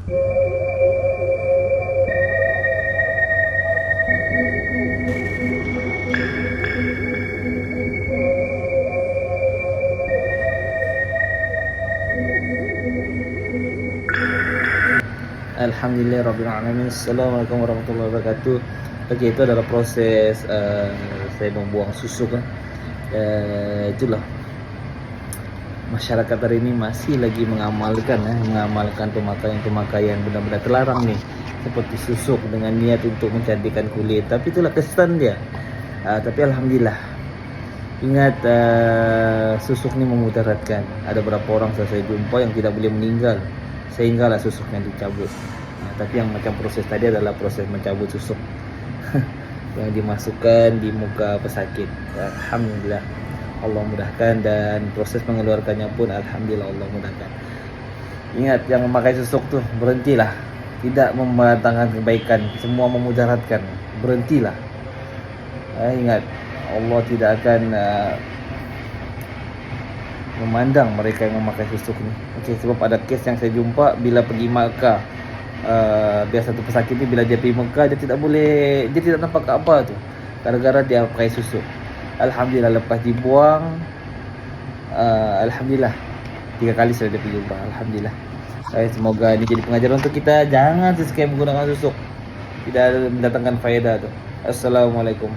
Alhamdulillahirrabbilalamin. Assalamualaikum warahmatullahi wabarakatuh. Okey, itu adalah proses saya membuang susu kan. Itulah masyarakat hari ini masih lagi mengamalkan pemakaian benda-benda terlarang nih, seperti susuk dengan niat untuk mencantikkan kulit. Tapi itulah kesan dia. Tapi alhamdulillah, ingat, susuk ni memudaratkan. Ada beberapa orang saya jumpa yang tidak boleh meninggal sehinggalah susuknya dicabut. Tapi yang macam proses tadi adalah proses mencabut susuk yang dimasukkan di muka pesakit. Alhamdulillah, Allah mudahkan, dan proses mengeluarkannya pun alhamdulillah Allah mudahkan. Ingat, yang memakai susuk tuh berhentilah. Tidak membatangkan kebaikan, semua memudaratkan. Berhentilah. Ingat, Allah tidak akan memandang mereka yang memakai susuk ni. Okey, sebab ada kes yang saya jumpa bila pergi Makkah. Biasa tu pesakit ni bila dia pergi Mekah, dia tidak nampak apa tu, gara-gara dia pakai susuk. Alhamdulillah, lepas dibuang, alhamdulillah 3 kali sudah dia pergi umrah. Alhamdulillah. Semoga ini jadi pengajaran untuk kita, jangan sesekali menggunakan susuk, tidak mendatangkan faedah tu. Assalamualaikum.